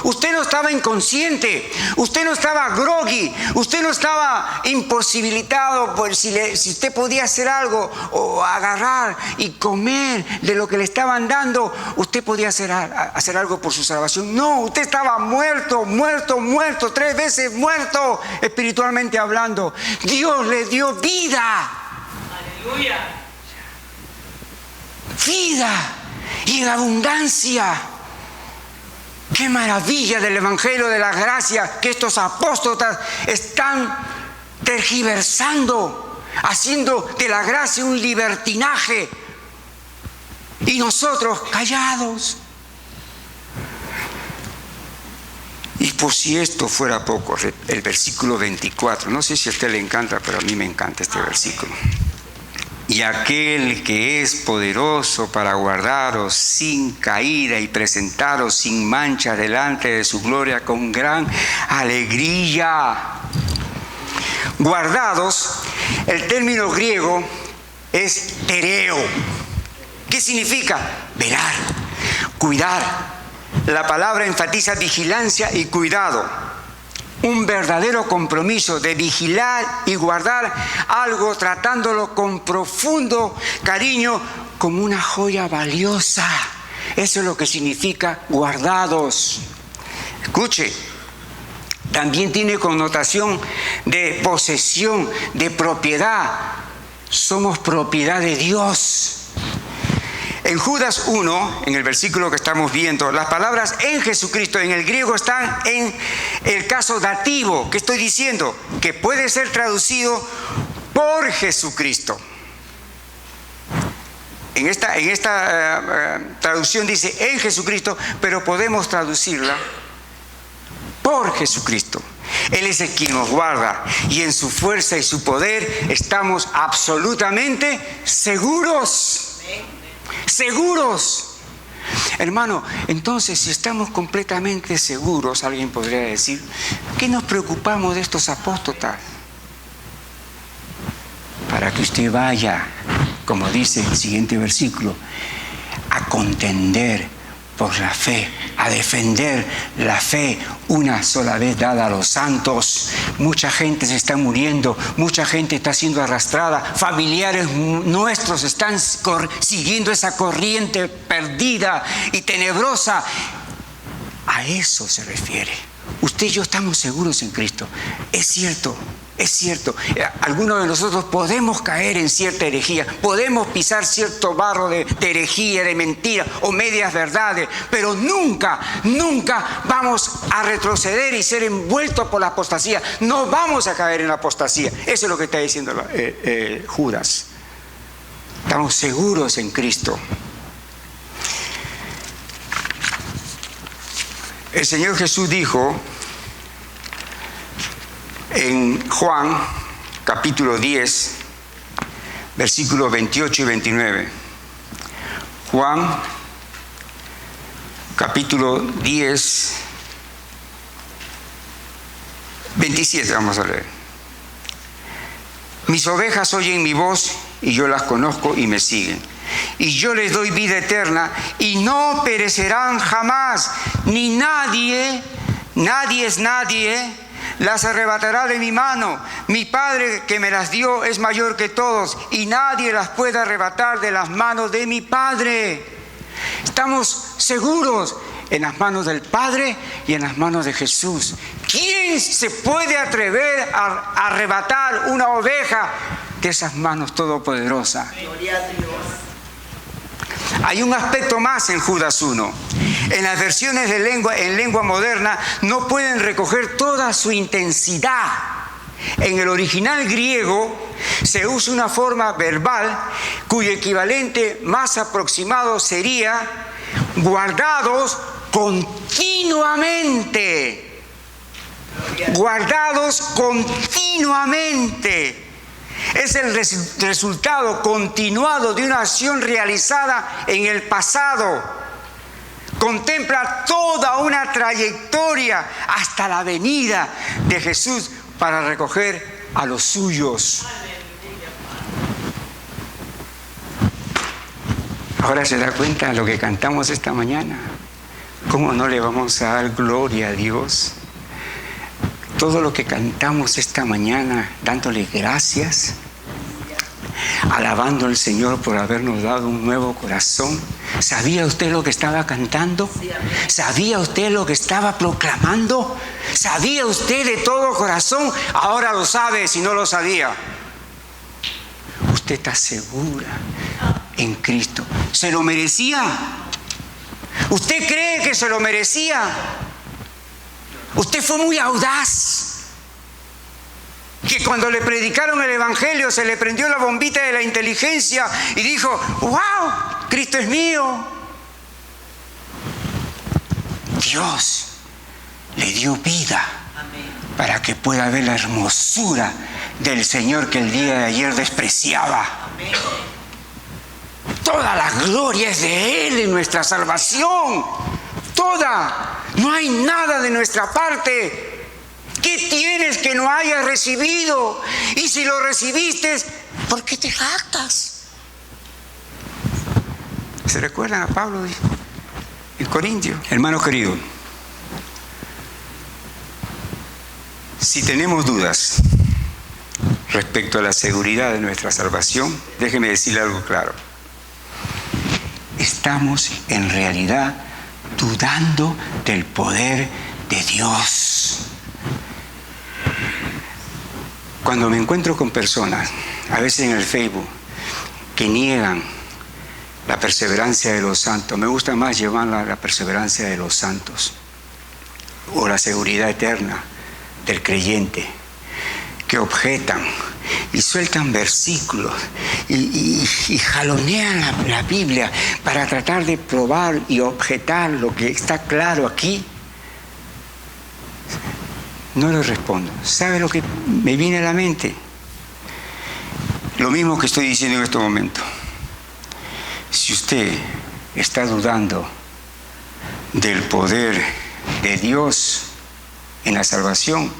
Usted no estaba inconsciente, usted no estaba groggy, usted no estaba imposibilitado por si usted podía hacer algo o agarrar y comer de lo que le estaban dando, usted podía hacer algo por su salvación. No, usted estaba muerto, 3 veces muerto espiritualmente hablando. Dios le dio vida. Aleluya. Vida y en abundancia. Qué maravilla del Evangelio de la gracia que estos apóstoles están tergiversando, haciendo de la gracia un libertinaje. Y nosotros callados. Y por si esto fuera poco, el versículo 24, no sé si a usted le encanta, pero a mí me encanta este versículo. Y aquel que es poderoso para guardaros sin caída y presentaros sin mancha delante de su gloria con gran alegría. Guardados, el término griego es tereo. ¿Qué significa? Velar, cuidar. La palabra enfatiza vigilancia y cuidado. Un verdadero compromiso de vigilar y guardar algo, tratándolo con profundo cariño, como una joya valiosa. Eso es lo que significa guardados. Escuche, también tiene connotación de posesión, de propiedad. Somos propiedad de Dios. En Judas 1, en el versículo que estamos viendo, las palabras en Jesucristo en el griego están en el caso dativo. ¿Qué estoy diciendo? Que puede ser traducido por Jesucristo. En esta traducción dice en Jesucristo, pero podemos traducirla por Jesucristo. Él es el quien nos guarda y en su fuerza y su poder estamos absolutamente seguros. Seguros. Hermano, entonces si estamos completamente seguros, alguien podría decir, ¿qué nos preocupamos de estos apóstoles? Para que usted vaya, como dice el siguiente versículo, a contender por la fe, a defender la fe una sola vez dada a los santos. Mucha gente se está muriendo, mucha gente está siendo arrastrada, familiares nuestros están siguiendo esa corriente perdida y tenebrosa. A eso se refiere. Usted y yo estamos seguros en Cristo. Es cierto. Es cierto, algunos de nosotros podemos caer en cierta herejía, podemos pisar cierto barro de herejía, de mentira o medias verdades, pero nunca vamos a retroceder y ser envueltos por la apostasía. No vamos a caer en la apostasía. Eso es lo que está diciendo Judas. Estamos seguros en Cristo. El Señor Jesús dijo en Juan, capítulo 10, versículos 28 y 29. Juan, capítulo 10, 27, vamos a leer. Mis ovejas oyen mi voz y yo las conozco y me siguen. Y yo les doy vida eterna y no perecerán jamás, ni nadie es nadie las arrebatará de mi mano. Mi Padre que me las dio es mayor que todos y nadie las puede arrebatar de las manos de mi Padre. Estamos seguros en las manos del Padre y en las manos de Jesús. ¿Quién se puede atrever a arrebatar una oveja de esas manos todopoderosas? Gloria a Dios. Hay un aspecto más en Judas 1. En las versiones en lengua moderna no pueden recoger toda su intensidad. En el original griego se usa una forma verbal cuyo equivalente más aproximado sería guardados continuamente. Guardados continuamente. Es el resultado continuado de una acción realizada en el pasado. Contempla toda una trayectoria hasta la venida de Jesús para recoger a los suyos. Ahora se da cuenta de lo que cantamos esta mañana. ¿Cómo no le vamos a dar gloria a Dios? Todo lo que cantamos esta mañana, dándole gracias, alabando al Señor por habernos dado un nuevo corazón. ¿Sabía usted lo que estaba cantando? ¿Sabía usted lo que estaba proclamando? ¿Sabía usted de todo corazón? Ahora lo sabe si no lo sabía. Usted está segura en Cristo. ¿Se lo merecía? ¿Usted cree que se lo merecía? Usted fue muy audaz, que cuando le predicaron el Evangelio se le prendió la bombita de la inteligencia y dijo: ¡wow! Cristo es mío. Dios le dio vida para que pueda ver la hermosura del Señor que el día de ayer despreciaba. Toda la gloria es de Él en nuestra salvación. Toda. No hay nada de nuestra parte. ¿Qué tienes que no hayas recibido? Y si lo recibiste, ¿por qué te jactas? ¿Se recuerdan a Pablo en Corintios? Hermano querido, si tenemos dudas respecto a la seguridad de nuestra salvación, déjeme decirle algo claro. Estamos en realidad dudando del poder de Dios. Cuando me encuentro con personas, a veces en el Facebook, que niegan la perseverancia de los santos, me gusta más llevarla a la perseverancia de los santos o la seguridad eterna del creyente, que objetan y sueltan versículos y jalonean la Biblia para tratar de probar y objetar lo que está claro aquí. No les respondo. ¿Sabe lo que me viene a la mente? Lo mismo que estoy diciendo en este momento. Si usted está dudando del poder de Dios en la salvación,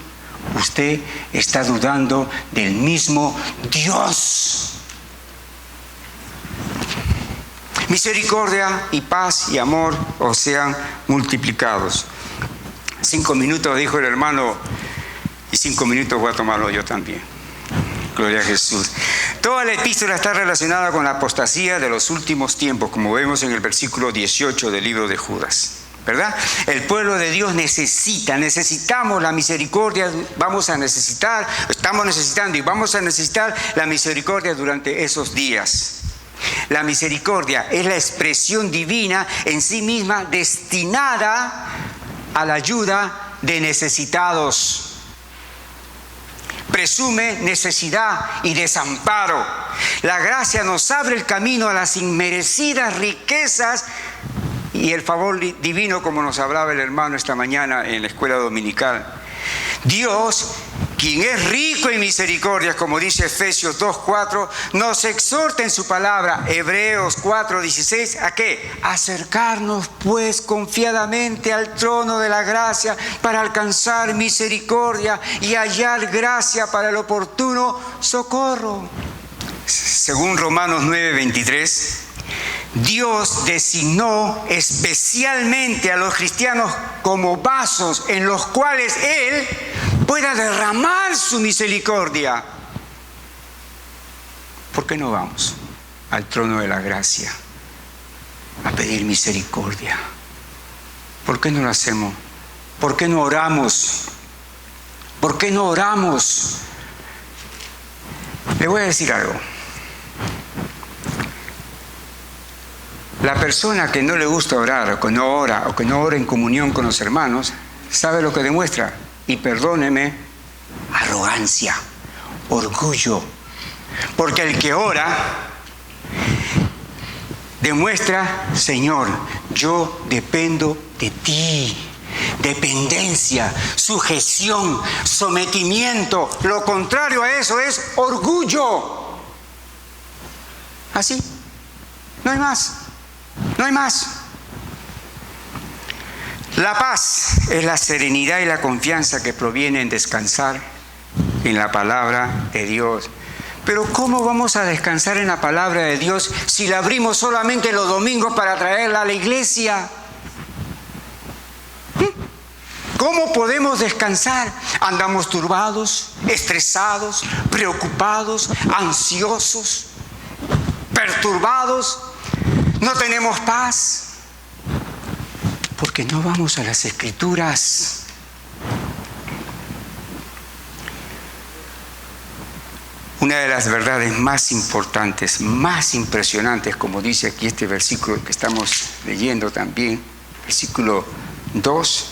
usted está dudando del mismo Dios. Misericordia y paz y amor os sean multiplicados. 5 minutos dijo el hermano, y 5 minutos voy a tomarlo yo también. Gloria a Jesús. Toda la epístola está relacionada con la apostasía de los últimos tiempos, como vemos en el versículo 18 del libro de Judas, ¿verdad? El pueblo de Dios necesitamos la misericordia, estamos necesitando y vamos a necesitar la misericordia durante esos días. La misericordia es la expresión divina en sí misma destinada a la ayuda de necesitados. Presume necesidad y desamparo. La gracia nos abre el camino a las inmerecidas riquezas y el favor divino, como nos hablaba el hermano esta mañana en la escuela dominical. Dios, quien es rico en misericordia, como dice Efesios 2:4, nos exhorta en su palabra, Hebreos 4:16, ¿a qué? Acercarnos pues confiadamente al trono de la gracia para alcanzar misericordia y hallar gracia para el oportuno socorro. Según Romanos 9:23, Dios designó especialmente a los cristianos como vasos en los cuales Él pueda derramar su misericordia. ¿Por qué no vamos al trono de la gracia a pedir misericordia? ¿Por qué no lo hacemos? ¿Por qué no oramos? ¿Por qué no oramos? Le voy a decir algo. La persona que no le gusta orar, o que no ora, o que no ora en comunión con los hermanos, ¿sabe lo que demuestra? Y perdóneme, arrogancia, orgullo. Porque el que ora demuestra, Señor, yo dependo de ti. Dependencia, sujeción, sometimiento. Lo contrario a eso es orgullo. Así, no hay más. No hay más. La paz es la serenidad y la confianza que proviene en descansar en la palabra de Dios. Pero ¿cómo vamos a descansar en la palabra de Dios si la abrimos solamente los domingos para traerla a la iglesia? ¿Cómo podemos descansar? Andamos turbados, estresados, preocupados, ansiosos, perturbados. No tenemos paz porque no vamos a las Escrituras. Una de las verdades más importantes, más impresionantes, como dice aquí este versículo que estamos leyendo también, versículo 2,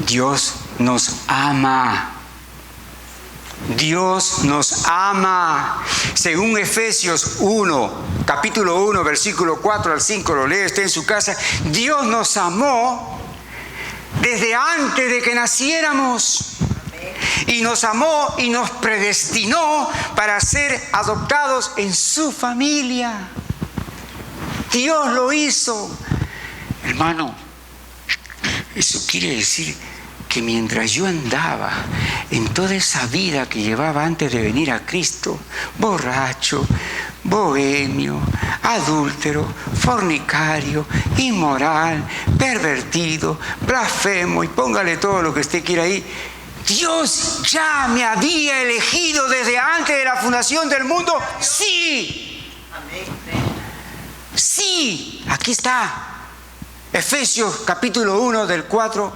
Dios nos ama. Dios nos ama. Según Efesios 1, capítulo 1, versículo 4 al 5, lo lee usted en su casa. Dios nos amó desde antes de que naciéramos. Y nos amó y nos predestinó para ser adoptados en su familia. Dios lo hizo. Hermano, eso quiere decir que mientras yo andaba en toda esa vida que llevaba antes de venir a Cristo, borracho, bohemio, adúltero, fornicario, inmoral, pervertido, blasfemo, y póngale todo lo que usted quiera ahí, Dios ya me había elegido desde antes de la fundación del mundo. Sí. Sí. Aquí está. Efesios capítulo 1 del 4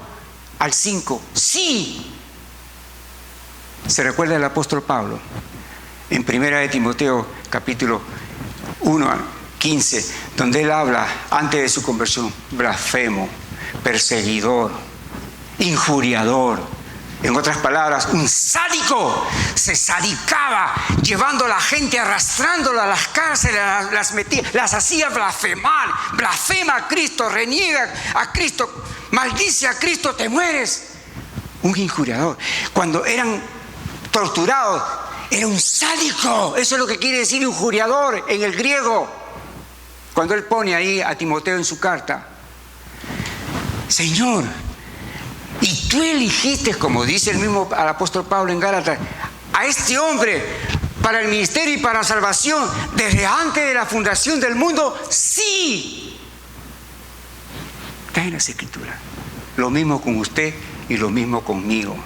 al 5. Sí. Se recuerda el apóstol Pablo en 1 de Timoteo capítulo 1 al 15, donde él habla antes de su conversión: blasfemo, perseguidor, injuriador. En otras palabras, un sádico. Se sadicaba, llevando a la gente, arrastrándola a las cárceles, las hacía blasfemar. Blasfema a Cristo, reniega a Cristo, maldice a Cristo, te mueres. Un injuriador. Cuando eran torturados, era un sádico. Eso es lo que quiere decir injuriador en el griego. Cuando él pone ahí a Timoteo en su carta: Señor, y tú eligiste, como dice el mismo al apóstol Pablo en Gálatas, a este hombre para el ministerio y para la salvación desde antes de la fundación del mundo. Sí. Está en las Escrituras. Lo mismo con usted y lo mismo conmigo.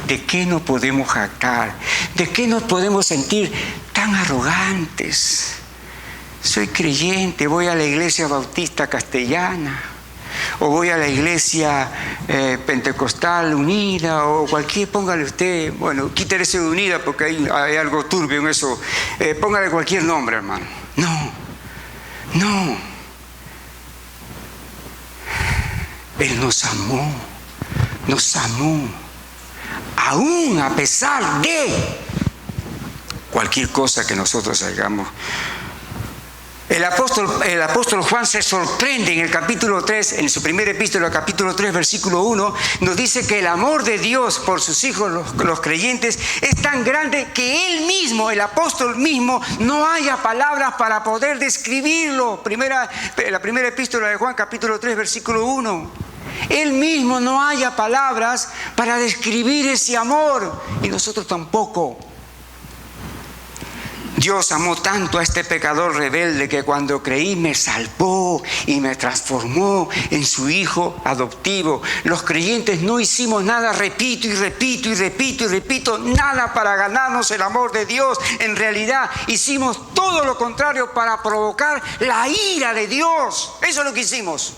¿De qué nos podemos jactar? ¿De qué nos podemos sentir tan arrogantes? Soy creyente, voy a la iglesia bautista castellana, o voy a la iglesia pentecostal unida, o cualquier, póngale usted, bueno, quítale ese de unida porque hay algo turbio en eso, póngale cualquier nombre, hermano. No. Él nos amó, aún a pesar de cualquier cosa que nosotros hagamos. El apóstol Juan se sorprende en el capítulo 3, en su primera epístola, capítulo 3, versículo 1, nos dice que el amor de Dios por sus hijos, los creyentes, es tan grande que él mismo, el apóstol mismo, no haya palabras para poder describirlo. La primera epístola de Juan, capítulo 3, versículo 1. Él mismo no haya palabras para describir ese amor, y nosotros tampoco. Dios amó tanto a este pecador rebelde que cuando creí me salvó y me transformó en su hijo adoptivo. Los creyentes no hicimos nada, repito, nada para ganarnos el amor de Dios. En realidad hicimos todo lo contrario para provocar la ira de Dios. Eso es lo que hicimos.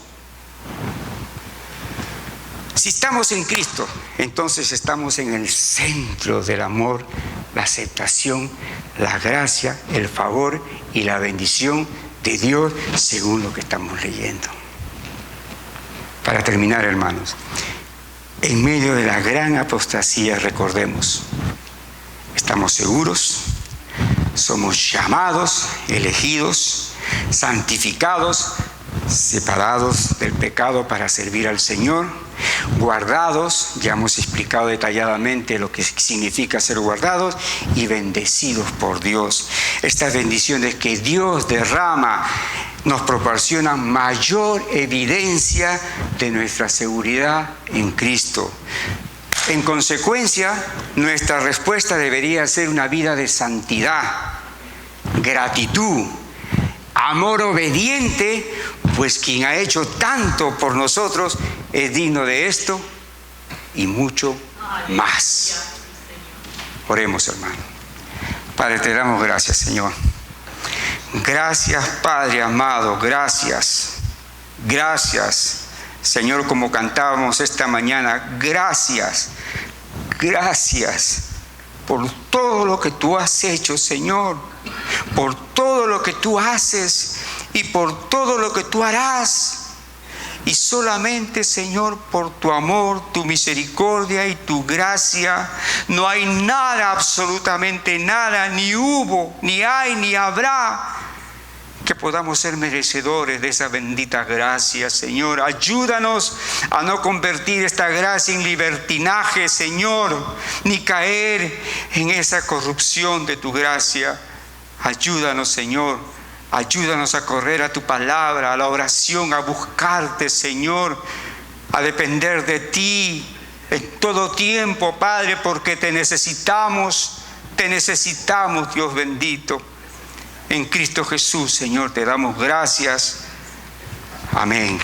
Si estamos en Cristo, entonces estamos en el centro del amor, la aceptación, la gracia, el favor y la bendición de Dios, según lo que estamos leyendo. Para terminar, hermanos, en medio de la gran apostasía, recordemos, estamos seguros, somos llamados, elegidos, santificados, separados del pecado para servir al Señor, guardados, ya hemos explicado detalladamente lo que significa ser guardados, y bendecidos por Dios. Estas bendiciones que Dios derrama nos proporcionan mayor evidencia de nuestra seguridad en Cristo. En consecuencia, nuestra respuesta debería ser una vida de santidad, gratitud, amor obediente, pues quien ha hecho tanto por nosotros es digno de esto y mucho más. Oremos, hermano. Padre, te damos gracias, Señor. Gracias, Padre amado, gracias. Gracias, Señor, como cantábamos esta mañana. Gracias por todo lo que tú has hecho, Señor. Por todo lo que tú haces y por todo lo que tú harás. Y solamente, Señor, por tu amor, tu misericordia y tu gracia, no hay nada, absolutamente nada, ni hubo, ni hay, ni habrá, que podamos ser merecedores de esa bendita gracia, Señor. Ayúdanos a no convertir esta gracia en libertinaje, Señor, ni caer en esa corrupción de tu gracia. Ayúdanos, Señor. Ayúdanos a correr a tu palabra, a la oración, a buscarte, Señor, a depender de ti en todo tiempo, Padre, porque te necesitamos, Dios bendito. En Cristo Jesús, Señor, te damos gracias. Amén.